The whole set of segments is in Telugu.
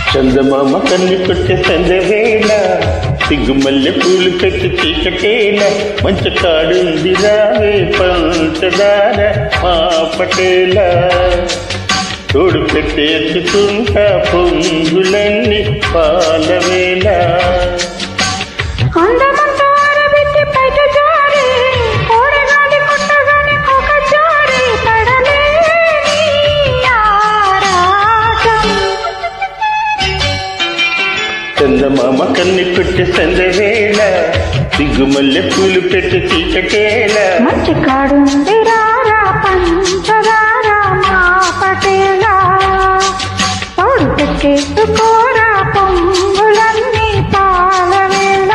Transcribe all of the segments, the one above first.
చందమామ కన్ను కొట్టే సందవేళ సిగ్గుమల్లె పూలు పెట్టి చీకటేల మంచి కాడుంది రావే పంచదార మా పటేల తోడు పెట్టేసుకుంటా పొంగులన్నీ పాలవేళ చందమామ కన్ను కొట్టే సందవేళ సిగ్గుమల్లె పూలు పెట్టి చీకటేల మంచి కాడుంది రారా పంచదార మా పటేల తోడు పెట్టేసుకోరా పొంగులన్నీ పాలవేళ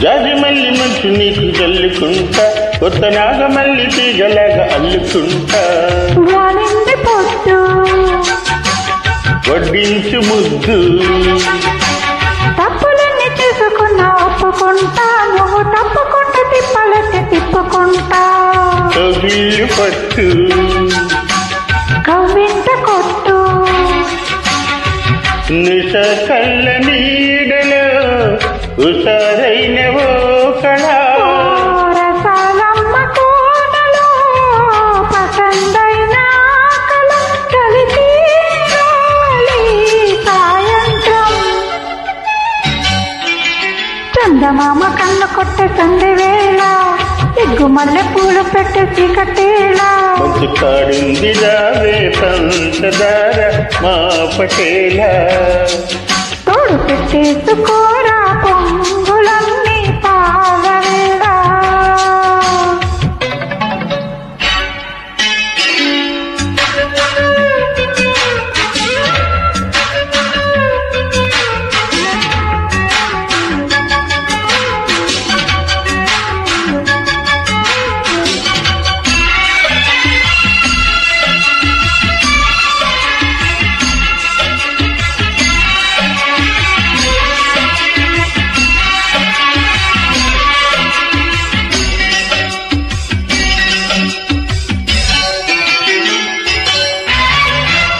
జాజి మల్లి మంచు నీకు చల్లుకుంటా కొత్త నాగమల్లి తీగలాగా అల్లుకుంటా వడ్డించు ముద్దు తప్పులన్నీ చేసుకున్నా ఒప్పుకుంటా నువ్వు తప్పుకుంటూ తిప్పలకి తిప్పుకుంటా కవిళ్ళు పట్టు కవ్వింట కొట్టు నిశ కళ్ళ నీడలో ఉసారైన ఓ కళా రసాలమ్మ కోటలో పసందైన కళ కలిసి సాయంత్రం చందమామ కన్ను కొట్టే సంధి వేళ సిగ్గుమల్లె పూలు పెట్టే చీకటేళ మంచి కాడుంది రావే పంచదార మా పటేల తోడు పెట్టేసుకోరా పొంగులన్నీ పాలవేళ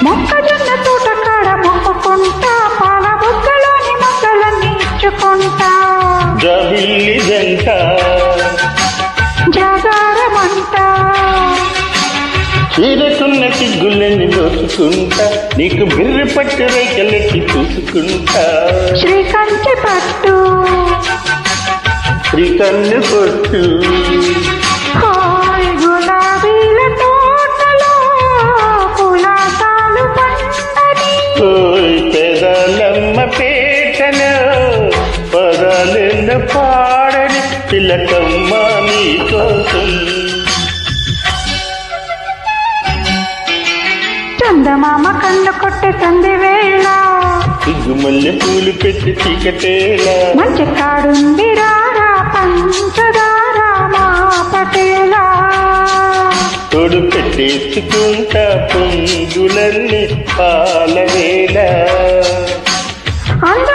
మొక్కజొన్న తోట కాడ మొక్కుకుంటా పాల బుగ్గలోని మొక్కలన్నీ ఇచ్చుకుంటా జవిల్లి జంట జాగారమంటా చీరకున్న సిగ్గులన్నీ దోచుకుంటా నీకు బిర్రి పట్టు రైకలెక్కి చూసుకుంటా శ్రీకంచి పట్టు శ్రీకన్ను పొట్టు హాయ్ గులాబీల తోటలో కులాసాలు పంటని ఓయ్ పెదాలమ్మ పేటలో పదాలెన్న పాడని తిలకమ్మ నీ కోసం చందమామ కన్ను కొట్టే సంధి వేళ సిగ్గుమల్లె పూలు పెట్టి చీకటేల మంచి కాడుంది రారా పంచదార మా పటేల తోడు పెట్టేసుకుంటా పొంగులన్నీ పాలవేళ అంద